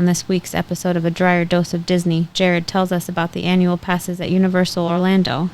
On this week's episode of A Dryer Dose of Disney, Jared tells us about the annual passes at Universal Orlando.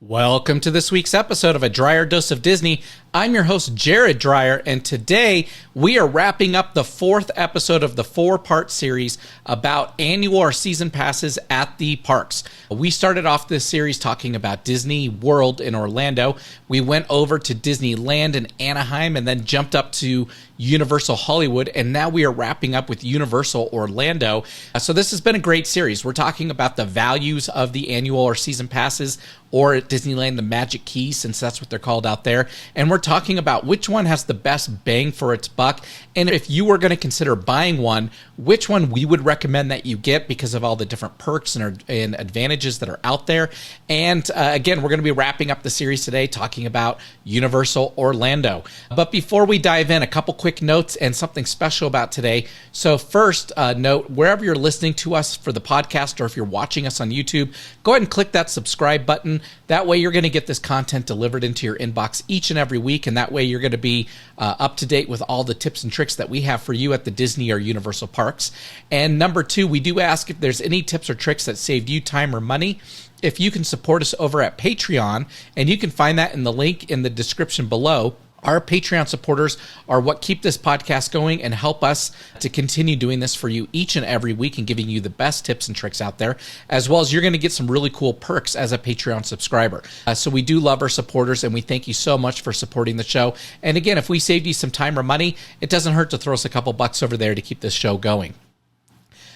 Welcome to this week's episode of A Dryer Dose of Disney. I'm your host, Jared Dryer, and today we are wrapping up the fourth episode of the four-part series about annual or season passes at the parks. We started off this series talking about Disney World in Orlando. We went over to Disneyland in Anaheim and then jumped up to Universal Hollywood, and now we are wrapping up with Universal Orlando. So this has been a great series. We're talking about the values of the annual or season passes, or at Disneyland, the Magic Keys, since that's what they're called out there. And we're talking about which one has the best bang for its buck. And if you were going to consider buying one, which one we would recommend that you get because of all the different perks and advantages that are out there. And again, we're going to be wrapping up the series today talking about Universal Orlando. But before we dive in, a couple quick notes and something special about today. So first, note, wherever you're listening to us for the podcast, or if you're watching us on YouTube, go ahead and click that subscribe button. That way you're going to get this content delivered into your inbox each and every week, and that way you're going to be up to date with all the tips and tricks that we have for you at the Disney or Universal parks. And number two, we do ask if there's any tips or tricks that saved you time or money. If you can support us over at Patreon, and you can find that in the link in the description below. Our Patreon supporters are what keep this podcast going and help us to continue doing this for you each and every week and giving you the best tips and tricks out there, as well as you're going to get some really cool perks as a Patreon subscriber. So we do love our supporters, and we thank you so much for supporting the show. And again, if we saved you some time or money, it doesn't hurt to throw us a couple bucks over there to keep this show going.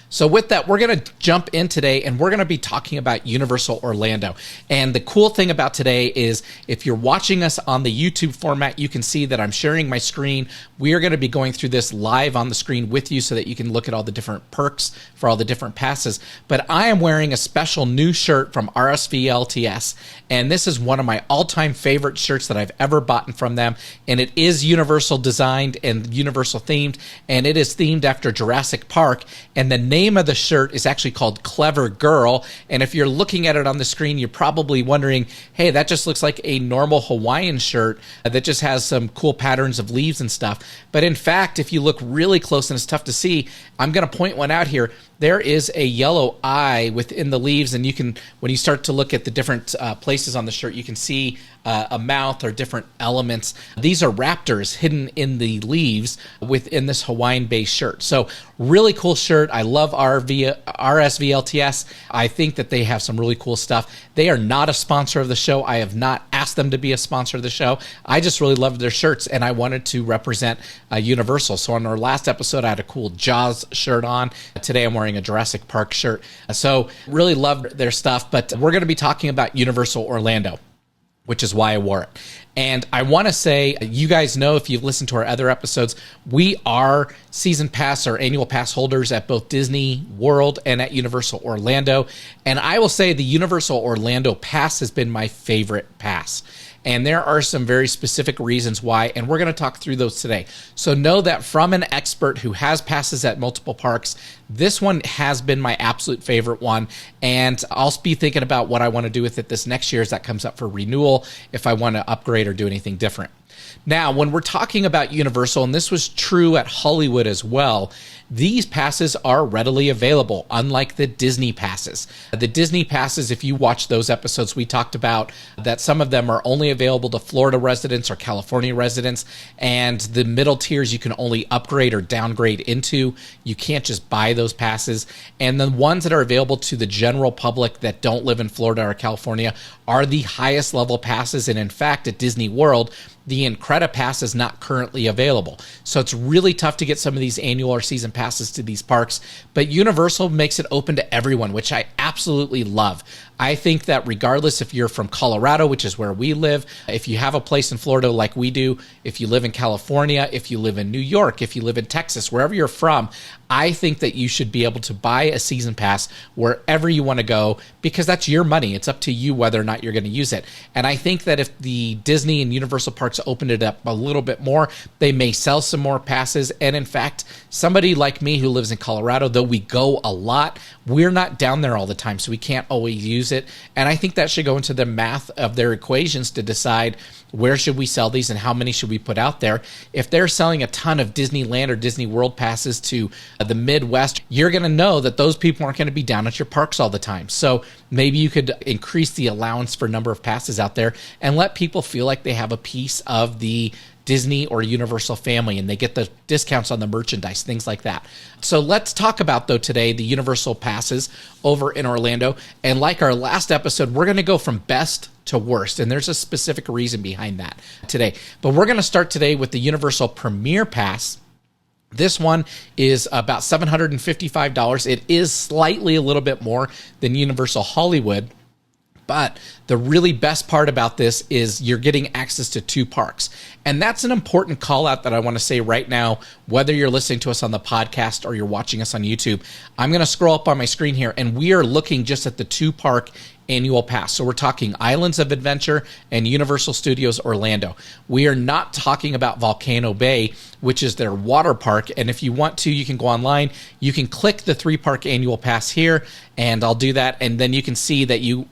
So with that, we're going to jump in today, and we're going to be talking about Universal Orlando. And the cool thing about today is if you're watching us on the YouTube format, you can see that I'm sharing my screen. We are going to be going through this live on the screen with you so that you can look at all the different perks for all the different passes. But I am wearing a special new shirt from RSVLTS, and this is one of my all-time favorite shirts that I've ever bought from them. And it is Universal designed and Universal themed, and it is themed after Jurassic Park. And the name of the shirt is actually called Clever Girl, and if you're looking at it on the screen, you're probably wondering, hey, that just looks like a normal Hawaiian shirt that just has some cool patterns of leaves and stuff. But in fact, if you look really close, and it's tough to see, I'm going to point one out here. There is a yellow eye within the leaves, and you can, when you start to look at the different places on the shirt, you can see a mouth or different elements. These are raptors hidden in the leaves within this Hawaiian-based shirt. So really cool shirt. I love RSVLTS. I think that they have some really cool stuff. They are not a sponsor of the show. I have not asked them to be a sponsor of the show. I just really loved their shirts, and I wanted to represent Universal. So on our last episode, I had a cool Jaws shirt on. Today, I'm wearing a Jurassic Park shirt. So really loved their stuff, but we're going to be talking about Universal Orlando, which is why I wore it. And I want to say, you guys know, if you've listened to our other episodes, we are season pass or annual pass holders at both Disney World and at Universal Orlando. And I will say the Universal Orlando pass has been my favorite pass. And there are some very specific reasons why, and we're going to talk through those today. So know that from an expert who has passes at multiple parks, this one has been my absolute favorite one, and I'll be thinking about what I want to do with it this next year as that comes up for renewal, if I want to upgrade or do anything different. Now, when we're talking about Universal, and this was true at Hollywood as well, these passes are readily available, unlike the Disney passes. The Disney passes, if you watch those episodes, we talked about that some of them are only available to Florida residents or California residents, and the middle tiers you can only upgrade or downgrade into. You can't just buy those passes. And the ones that are available to the general public that don't live in Florida or California are the highest level passes. And in fact, at Disney World, the Incredipass Pass is not currently available. So it's really tough to get some of these annual or season passes to these parks, but Universal makes it open to everyone, which I absolutely love. I think that regardless if you're from Colorado, which is where we live, if you have a place in Florida like we do, if you live in California, if you live in New York, if you live in Texas, wherever you're from, I think that you should be able to buy a season pass wherever you want to go, because that's your money. It's up to you whether or not you're going to use it. And I think that if the Disney and Universal parks opened it up a little bit more, they may sell some more passes. And in fact, somebody like me who lives in Colorado, though we go a lot, we're not down there all the time, so we can't always use it. And I think that should go into the math of their equations to decide where should we sell these and how many should we put out there. If they're selling a ton of Disneyland or Disney World passes to the Midwest, you're going to know that those people aren't going to be down at your parks all the time. So maybe you could increase the allowance for number of passes out there and let people feel like they have a piece of the Disney or Universal family, and they get the discounts on the merchandise, things like that. So let's talk about, though, today the Universal passes over in Orlando. And like our last episode, we're going to go from best to worst, and there's a specific reason behind that today. But we're going to start today with the Universal Premier Pass. This one is about $755. It is slightly a little bit more than Universal Hollywood. But the really best part about this is you're getting access to 2 parks. And that's an important call out that I want to say right now, whether you're listening to us on the podcast or you're watching us on YouTube. I'm going to scroll up on my screen here, and we are looking just at the 2 park annual pass. So we're talking Islands of Adventure and Universal Studios Orlando. We are not talking about Volcano Bay, which is their water park. And if you want to, you can go online. You can click the 3 park annual pass here, and I'll do that. And then you can see that you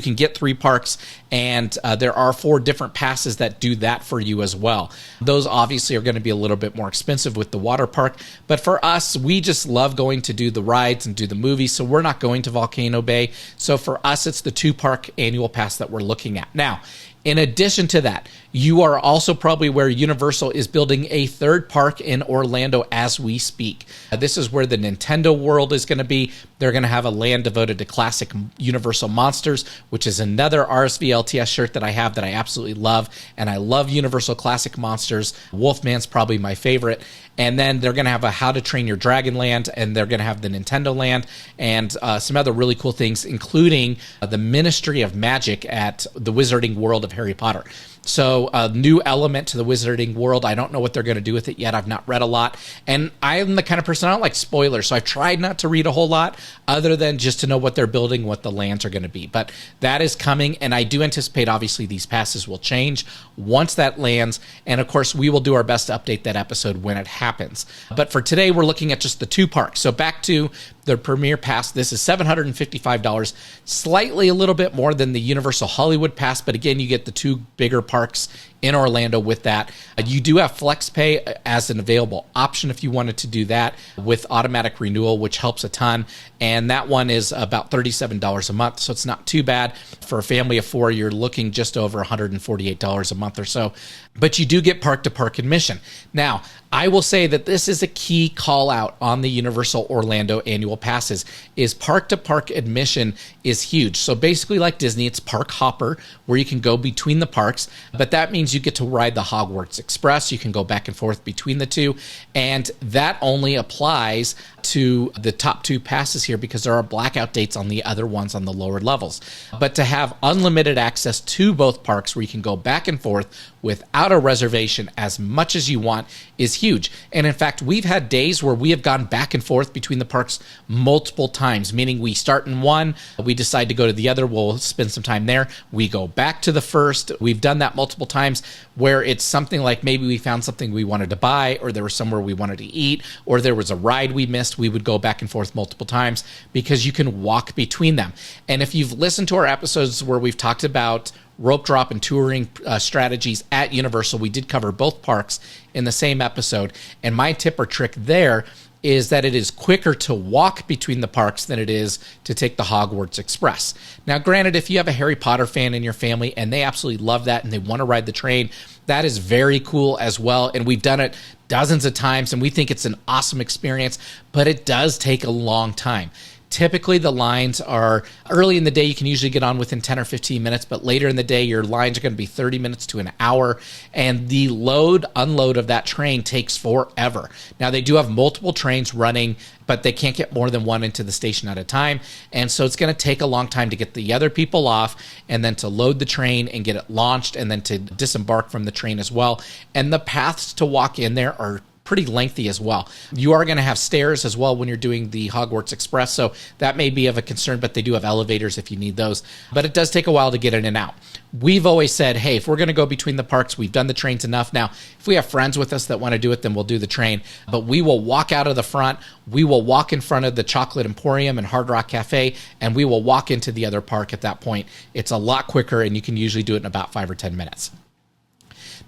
can get 3 parks, and there are 4 different passes that do that for you as well. Those obviously are going to be a little bit more expensive with the water park, but for us, we just love going to do the rides and do the movies, so we're not going to Volcano Bay. So for us, it's the 2 park annual pass that we're looking at. Now, in addition to that, you are also probably aware Universal is building a 3rd park in Orlando as we speak. This is where the Nintendo World is going to be. They're going to have a land devoted to classic Universal monsters, which is another RSVLTS shirt that I have that I absolutely love. And I love Universal Classic Monsters. Wolfman's probably my favorite. And then they're going to have a How to Train Your Dragon Land, and they're going to have the Nintendo Land, and some other really cool things, including the Ministry of Magic at the Wizarding World of Harry Potter. So a new element to the Wizarding World. I don't know what they're going to do with it yet. I've not read a lot. And I'm the kind of person, I don't like spoilers, so I've tried not to read a whole lot other than just to know what they're building, what the lands are going to be. But that is coming, and I do anticipate, obviously, these passes will change once that lands. And, of course, we will do our best to update that episode when it happens. But for today, we're looking at just the 2 parks. So back to the Premier Pass. This is $755, slightly a little bit more than the Universal Hollywood Pass, but again, you get the 2 bigger parks in Orlando with that. You do have FlexPay as an available option if you wanted to do that with automatic renewal, which helps a ton. And that one is about $37 a month, so it's not too bad. For a family of 4, you're looking just over $148 a month or so. But you do get park-to-park admission. Now, I will say that this is a key call out on the Universal Orlando annual passes, is park-to-park admission is huge. So basically like Disney, it's park hopper, where you can go between the parks, but that means you get to ride the Hogwarts Express. You can go back and forth between the 2, and that only applies to the top 2 passes here because there are blackout dates on the other ones on the lower levels. But to have unlimited access to both parks where you can go back and forth without a reservation as much as you want is huge. And in fact, we've had days where we have gone back and forth between the parks multiple times, meaning we start in one, we decide to go to the other, we'll spend some time there, we go back to the first. We've done that multiple times where it's something like maybe we found something we wanted to buy, or there was somewhere we wanted to eat, or there was a ride we missed. We would go back and forth multiple times because you can walk between them. And if you've listened to our episodes where we've talked about rope drop and touring strategies at Universal, we did cover both parks in the same episode. And my tip or trick there is that it is quicker to walk between the parks than it is to take the Hogwarts Express. Now, granted, if you have a Harry Potter fan in your family and they absolutely love that and they want to ride the train, that is very cool as well. And we've done it dozens of times and we think it's an awesome experience, but it does take a long time. Typically, the lines are early in the day. You can usually get on within 10 or 15 minutes, but later in the day, your lines are going to be 30 minutes to an hour, and the load, unload of that train takes forever. Now, they do have multiple trains running, but they can't get more than one into the station at a time, and so it's going to take a long time to get the other people off, and then to load the train and get it launched, and then to disembark from the train as well. And the paths to walk in there are pretty lengthy as well. You are going to have stairs as well when you're doing the Hogwarts Express, so that may be of a concern, but they do have elevators if you need those. But it does take a while to get in and out. We've always said, hey, if we're going to go between the parks, we've done the trains enough. Now, if we have friends with us that want to do it, then we'll do the train. But we will walk out of the front. We will walk in front of the Chocolate Emporium and Hard Rock Cafe, and we will walk into the other park at that point. It's a lot quicker, and you can usually do it in about 5 or 10 minutes.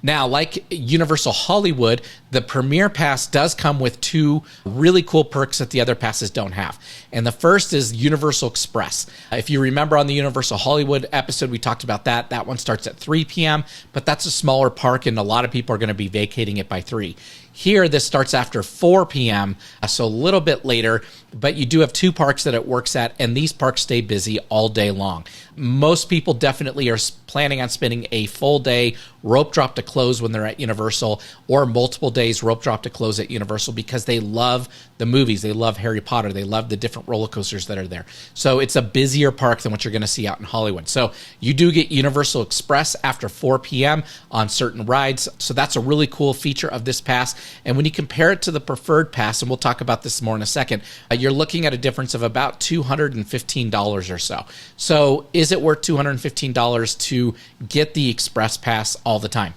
Now, like Universal Hollywood, the Premier Pass does come with 2 really cool perks that the other passes don't have. And the first is Universal Express. If you remember on the Universal Hollywood episode, we talked about that. That one starts at 3 p.m., but that's a smaller park, and a lot of people are going to be vacating it by 3. Here, this starts after 4 p.m., so a little bit later, but you do have 2 parks that it works at, and these parks stay busy all day long. Most people definitely are planning on spending a full day rope drop to close when they're at Universal, or multiple days rope drop to close at Universal, because they love the movies. They love Harry Potter. They love the different roller coasters that are there. So it's a busier park than what you're going to see out in Hollywood. So you do get Universal Express after 4 p.m. on certain rides. So that's a really cool feature of this pass. And when you compare it to the preferred pass, and we'll talk about this more in a second, you're looking at a difference of about $215 or so. So is it worth $215 to get the Express Pass all the time?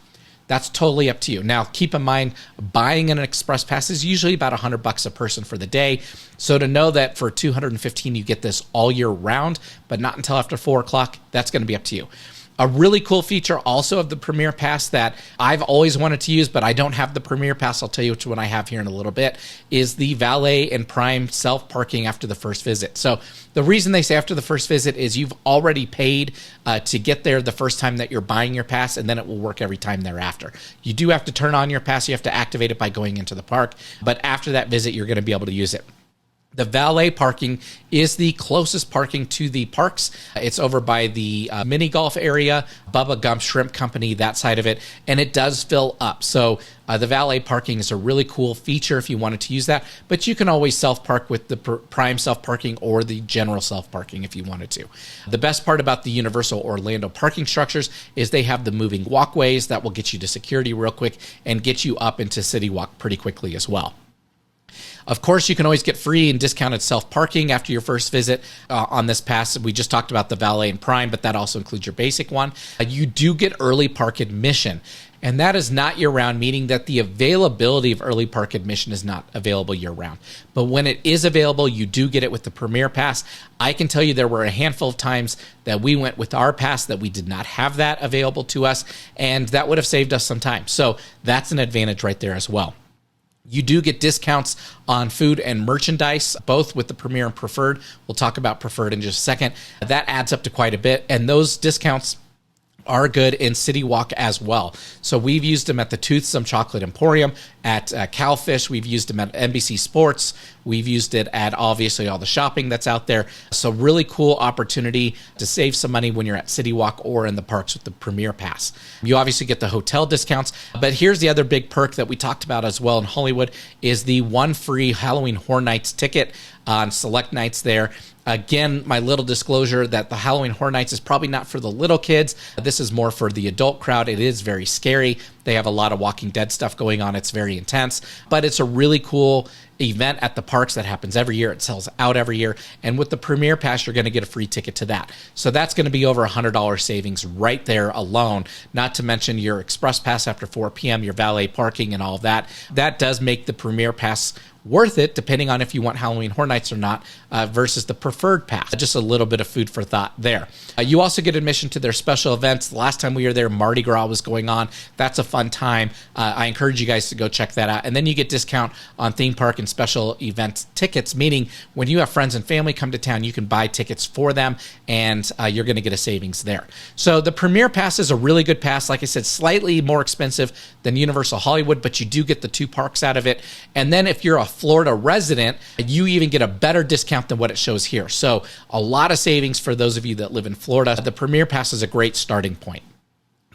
That's totally up to you. Now, keep in mind, buying an Express Pass is usually about $100 a person for the day. So to know that for $215 you get this all year round, but not until after 4 o'clock, that's going to be up to you. A really cool feature also of the Premier Pass that I've always wanted to use, but I don't have the Premier Pass, I'll tell you which one I have here in a little bit, is the valet and prime self-parking after the first visit. So the reason they say after the first visit is you've already paid to get there the first time that you're buying your pass, and then it will work every time thereafter. You do have to turn on your pass. You have to activate it by going into the park, but after that visit, you're going to be able to use it. The valet parking is the closest parking to the parks. It's over by the mini golf area, Bubba Gump Shrimp Company, that side of it, and it does fill up. So the valet parking is a really cool feature if you wanted to use that, but you can always self-park with the prime self-parking or the general self-parking if you wanted to. The best part about the Universal Orlando parking structures is they have the moving walkways that will get you to security real quick and get you up into City Walk pretty quickly as well. Of course, you can always get free and discounted self-parking after your first visit on this pass. We just talked about the valet and prime, but that also includes your basic one. You do get early park admission, and that is not year-round, meaning that the availability of early park admission is not available year-round. But when it is available, you do get it with the Premier Pass. I can tell you there were a handful of times that we went with our pass that we did not have that available to us, and that would have saved us some time. So that's an advantage right there as well. You do get discounts on food and merchandise, both with the Premier and Preferred. We'll talk about Preferred in just a second. That adds up to quite a bit, and those discounts are good in City Walk as well. So we've used them at the Toothsome Chocolate Emporium, at Cowfish. We've used them at NBC Sports. We've used it at obviously all the shopping that's out there. So really cool opportunity to save some money when you're at City Walk or in the parks with the Premier Pass. You obviously get the hotel discounts, but here's the other big perk that we talked about as well in Hollywood is the one free Halloween Horror Nights ticket on select nights there. Again, my little disclosure that the Halloween Horror Nights is probably not for the little kids. This is more for the adult crowd. It is very scary. They have a lot of Walking Dead stuff going on. It's very intense, but it's a really cool event at the parks that happens every year. It sells out every year. And with the Premier Pass, you're going to get a free ticket to that. So that's going to be over $100 savings right there alone, not to mention your Express Pass after 4 p.m., your valet parking and all of that. That does make the Premier Pass worth it, depending on if you want Halloween Horror Nights or not, versus the Preferred Pass. Just a little bit of food for thought there. You also get admission to their special events. The last time we were there, Mardi Gras was going on. That's a fun time. I encourage you guys to go check that out. And then you get discount on theme park and special event tickets, meaning when you have friends and family come to town, you can buy tickets for them, and you're going to get a savings there. So the Premier Pass is a really good pass. Like I said, slightly more expensive than Universal Hollywood, but you do get the 2 parks out of it. And then if you're a Florida resident, you even get a better discount than what it shows here. So a lot of savings for those of you that live in Florida. The Premier Pass is a great starting point.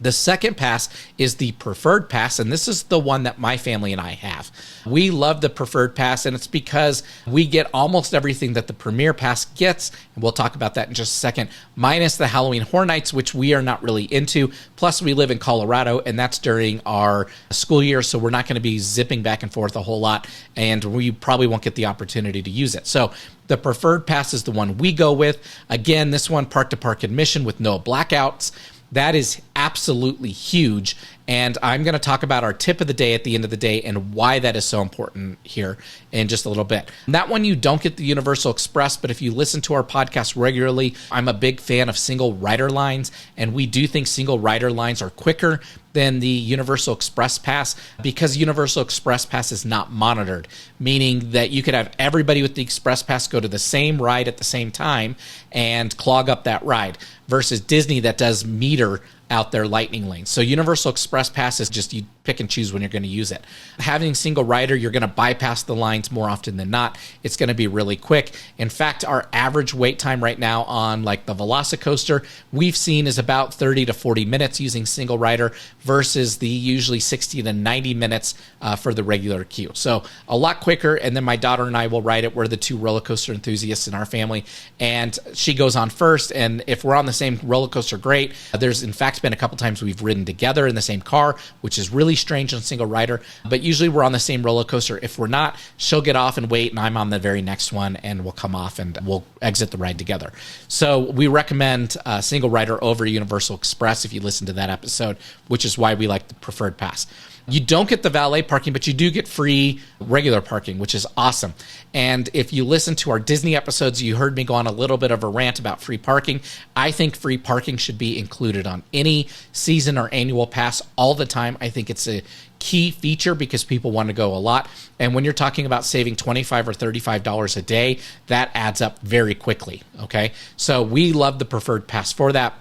The second pass is the preferred pass, and this is the one that my family and I have. We love the preferred pass, and it's because we get almost everything that the premier pass gets, and we'll talk about that in just a second, minus the Halloween Horror Nights, which we are not really into. Plus, we live in Colorado, and that's during our school year, so we're not going to be zipping back and forth a whole lot, and we probably won't get the opportunity to use it. So the preferred pass is the one we go with. Again, this one, park-to-park admission with no blackouts. That is absolutely huge, and I'm going to talk about our tip of the day at the end of the day and why that is so important here in just a little bit. That one, you don't get the Universal Express, but if you listen to our podcast regularly, I'm a big fan of single rider lines, and we do think single rider lines are quicker than the Universal Express Pass because Universal Express Pass is not monitored, meaning that you could have everybody with the Express Pass go to the same ride at the same time and clog up that ride versus Disney that does meter out their lightning lanes. So Universal Express Pass is just you pick and choose when you're going to use it. Having single rider, you're going to bypass the lines more often than not. It's going to be really quick. In fact, our average wait time right now on like the Velocicoaster we've seen is about 30 to 40 minutes using single rider versus the usually 60 to 90 minutes for the regular queue. So a lot quicker. And then my daughter and I will ride it. We're the two roller coaster enthusiasts in our family. And she goes on first. And if we're on the same roller coaster, great. There's in fact been a couple times we've ridden together in the same car, which is really strange on single rider, but usually we're on the same roller coaster. If we're not, she'll get off and wait, and I'm on the very next one, and we'll come off and we'll exit the ride together. So we recommend single rider over Universal Express if you listen to that episode, which is why we like the preferred pass. You don't get the valet parking, but you do get free regular parking, which is awesome. And if you listen to our Disney episodes, you heard me go on a little bit of a rant about free parking. I think free parking should be included on any season or annual pass all the time. I think it's a key feature because people want to go a lot. And when you're talking about saving $25 or $35 a day, that adds up very quickly, okay? So we love the preferred pass for that.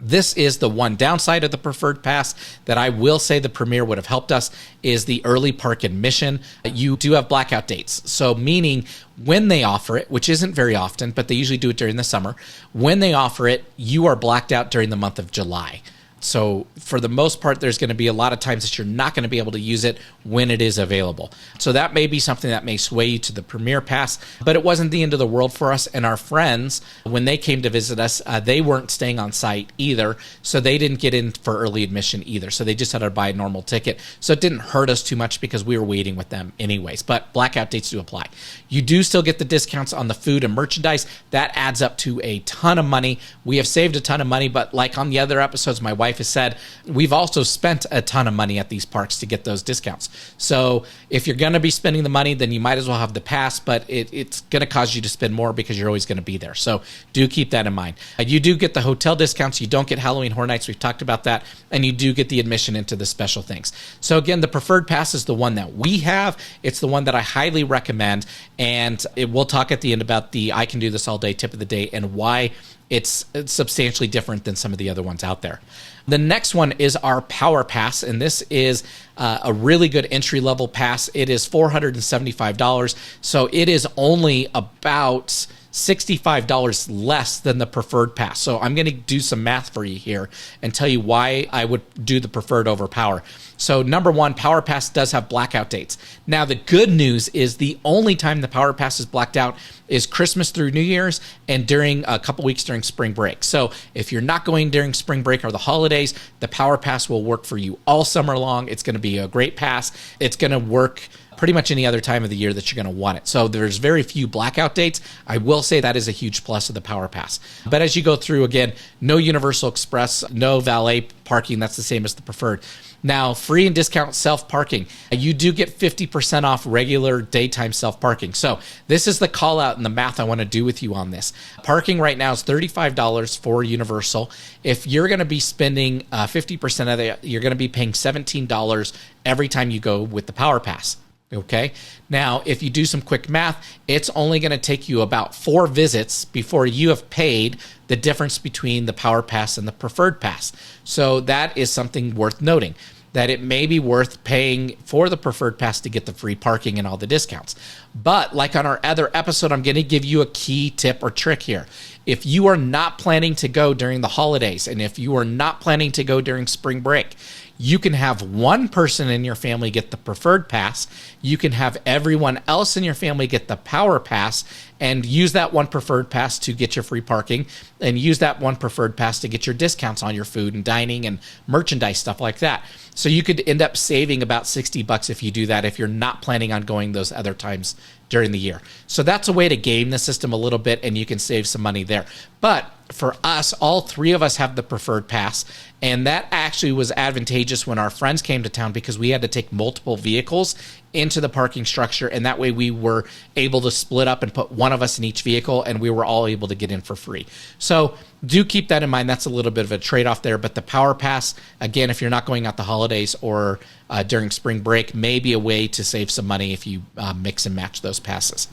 This is the one downside of the preferred pass that I will say the Premier would have helped us is the early park admission. You do have blackout dates. So meaning when they offer it, which isn't very often, but they usually do it during the summer, when they offer it, you are blacked out during the month of July. So for the most part, there's going to be a lot of times that you're not going to be able to use it when it is available. So that may be something that may sway you to the Premier Pass, but it wasn't the end of the world for us. And our friends, when they came to visit us, they weren't staying on site either. So they didn't get in for early admission either. So they just had to buy a normal ticket. So it didn't hurt us too much because we were waiting with them anyways. But blackout dates do apply. You do still get the discounts on the food and merchandise. That adds up to a ton of money. We have saved a ton of money, but like on the other episodes, my wife has said, we've also spent a ton of money at these parks to get those discounts. So if you're going to be spending the money, then you might as well have the pass, but it's going to cause you to spend more because you're always going to be there. So do keep that in mind. You do get the hotel discounts. You don't get Halloween Horror Nights. We've talked about that. And you do get the admission into the special things. So again, the preferred pass is the one that we have. It's the one that I highly recommend. And we'll talk at the end about the I Can Do This All Day tip of the day and why it's substantially different than some of the other ones out there. The next one is our Power Pass, and this is a really good entry-level pass. It is $475, so it is only about $65 less than the preferred pass. So I'm going to do some math for you here and tell you why I would do the preferred over Power. So number one, Power Pass does have blackout dates. Now the good news is the only time the Power Pass is blacked out is Christmas through New Year's and during a couple weeks during spring break. So if you're not going during spring break or the holidays, the Power Pass will work for you all summer long. It's going to be a great pass. It's going to work pretty much any other time of the year that you're going to want it. So there's very few blackout dates. I will say that is a huge plus of the Power Pass. But as you go through, again, no Universal Express, no valet parking. That's the same as the preferred. Now, free and discount self-parking. You do get 50% off regular daytime self-parking. So this is the call out and the math I want to do with you on this. Parking right now is $35 for Universal. If you're going to be spending 50% of it, you're going to be paying $17 every time you go with the Power Pass. Okay. Now, if you do some quick math, it's only going to take you about 4 visits before you have paid the difference between the Power Pass and the Preferred Pass. So that is something worth noting. that it may be worth paying for the preferred pass to get the free parking and all the discounts. But like on our other episode, I'm going to give you a key tip or trick here. If you are not planning to go during the holidays, and if you are not planning to go during spring break, you can have one person in your family get the preferred pass. You can have everyone else in your family get the power pass and use that one preferred pass to get your free parking, and use that one preferred pass to get your discounts on your food and dining and merchandise, stuff like that. So you could end up saving about $60 if you do that, if you're not planning on going those other times during the year. So that's a way to game the system a little bit, and you can save some money there. But for us, all three of us have the preferred pass, and that actually was advantageous when our friends came to town because we had to take multiple vehicles into the parking structure, and that way we were able to split up and put one of us in each vehicle, and we were all able to get in for free. So do keep that in mind. That's a little bit of a trade-off there, but the power pass, again, if you're not going out the holidays or during spring break, may be a way to save some money if you mix and match those passes.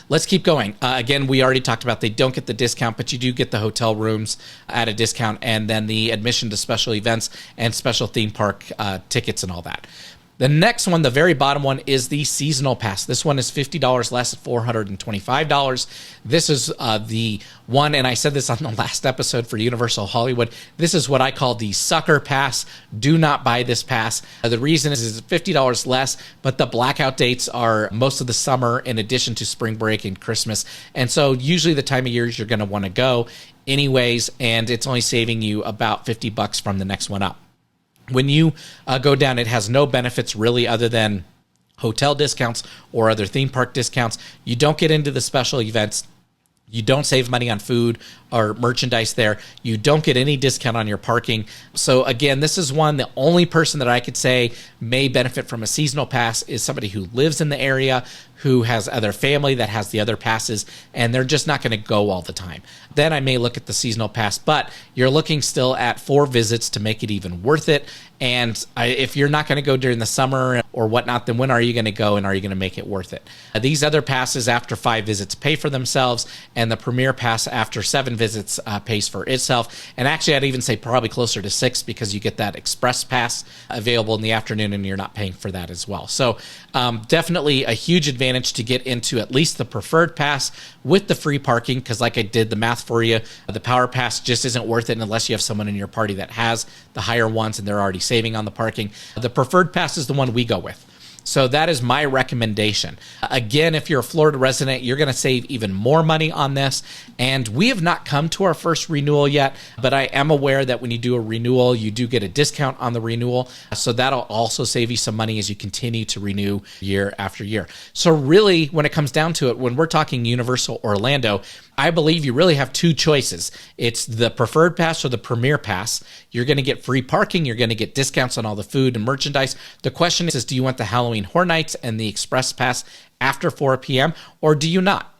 Let's keep going. Again, we already talked about they don't get the discount, but you do get the hotel rooms at a discount, and then the admission to special events and special theme park tickets and all that. The next one, the very bottom one, is the seasonal pass. This one is $50 less at $425. This is the one, and I said this on the last episode for Universal Hollywood. This is what I call the sucker pass. Do not buy this pass. The reason is it's $50 less, but the blackout dates are most of the summer in addition to spring break and Christmas. And so usually the time of years you're going to want to go anyways, and it's only saving you about $50 from the next one up. When you go down, it has no benefits really other than hotel discounts or other theme park discounts. You don't get into the special events. You don't save money on food or merchandise there. You don't get any discount on your parking. So again, this is one, the only person that I could say may benefit from a seasonal pass is somebody who lives in the area, who has other family that has the other passes, and they're just not going to go all the time. Then I may look at the seasonal pass, but you're looking still at 4 visits to make it even worth it. And if you're not going to go during the summer or whatnot, then when are you going to go, and are you going to make it worth it? These other passes after 5 visits pay for themselves, and the Premier Pass after 7 visits pays for itself. And actually, I'd even say probably closer to 6 because you get that Express Pass available in the afternoon, and you're not paying for that as well. So definitely a huge advantage to get into at least the Preferred Pass with the free parking, because like I did the math for you, the Power Pass just isn't worth it unless you have someone in your party that has the higher ones and they're already saving on the parking. The Preferred Pass is the one we go with. So that is my recommendation. Again, if you're a Florida resident, you're going to save even more money on this. And we have not come to our first renewal yet, but I am aware that when you do a renewal, you do get a discount on the renewal. So that'll also save you some money as you continue to renew year after year. So really, when it comes down to it, when we're talking Universal Orlando, I believe you really have 2 choices. It's the Preferred Pass or the Premier Pass. You're going to get free parking. You're going to get discounts on all the food and merchandise. The question is do you want the Halloween Horror Nights and the Express Pass after 4 p.m., or do you not?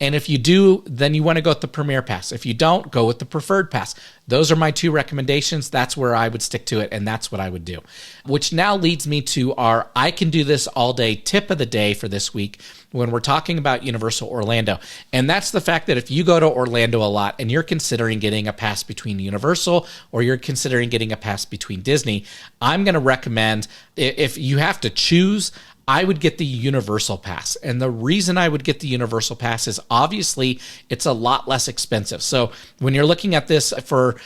And if you do, then you want to go with the Premier Pass. If you don't, go with the Preferred Pass. Those are my 2 recommendations. That's where I would stick to it, and that's what I would do. Which now leads me to our I can do this all day tip of the day for this week when we're talking about Universal Orlando. And that's the fact that if you go to Orlando a lot and you're considering getting a pass between Universal or you're considering getting a pass between Disney, I'm going to recommend, if you have to choose, I would get the Universal Pass. And the reason I would get the Universal Pass is obviously it's a lot less expensive. So when you're looking at this for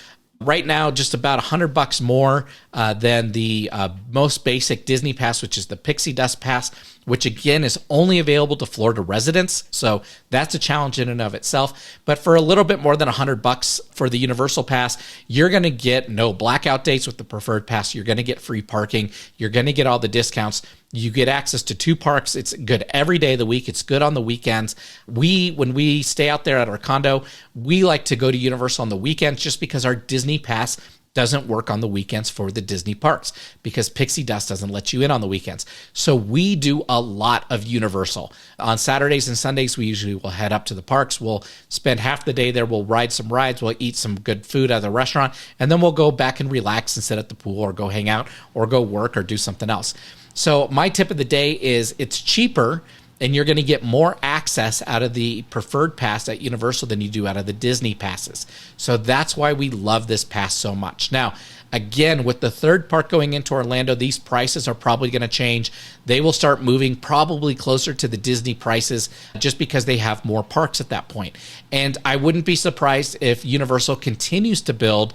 right now, just about $100 more than the most basic Disney Pass, which is the Pixie Dust Pass, which again is only available to Florida residents. So that's a challenge in and of itself. But for a little bit more than $100 for the Universal Pass, you're going to get no blackout dates with the Preferred Pass. You're going to get free parking. You're going to get all the discounts. You get access to 2 parks. It's good every day of the week. It's good on the weekends. When we stay out there at our condo, we like to go to Universal on the weekends just because our Disney Pass doesn't work on the weekends for the Disney parks because Pixie Dust doesn't let you in on the weekends. So we do a lot of Universal. On Saturdays and Sundays, we usually will head up to the parks. We'll spend half the day there. We'll ride some rides. We'll eat some good food at the restaurant. And then we'll go back and relax and sit at the pool or go hang out or go work or do something else. So my tip of the day is it's cheaper and you're going to get more access out of the preferred pass at Universal than you do out of the Disney passes. So that's why we love this pass so much. Now, again, with the third park going into Orlando, these prices are probably going to change. They will start moving probably closer to the Disney prices just because they have more parks at that point. And I wouldn't be surprised if Universal continues to build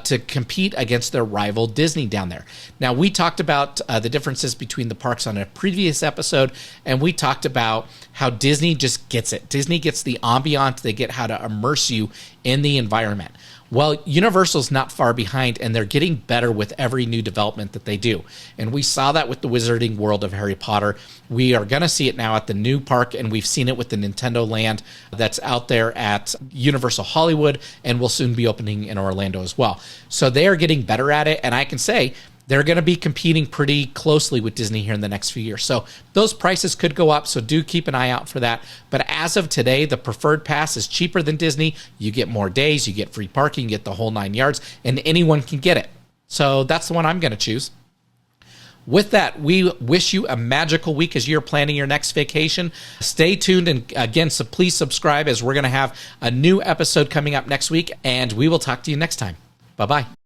to compete against their rival Disney down there. Now, we talked about the differences between the parks on a previous episode, and we talked about how Disney just gets it. Disney gets the ambiance. They get how to immerse you in the environment. Well, Universal's not far behind, and they're getting better with every new development that they do. And we saw that with the Wizarding World of Harry Potter. We are going to see it now at the new park, and we've seen it with the Nintendo Land that's out there at Universal Hollywood, and will soon be opening in Orlando as well. So they are getting better at it, and I can say they're going to be competing pretty closely with Disney here in the next few years. So those prices could go up, so do keep an eye out for that. But as of today, the preferred pass is cheaper than Disney. You get more days, you get free parking, you get the whole 9 yards, and anyone can get it. So that's the one I'm going to choose. With that, we wish you a magical week as you're planning your next vacation. Stay tuned, and again, so please subscribe, as we're going to have a new episode coming up next week, and we will talk to you next time. Bye-bye.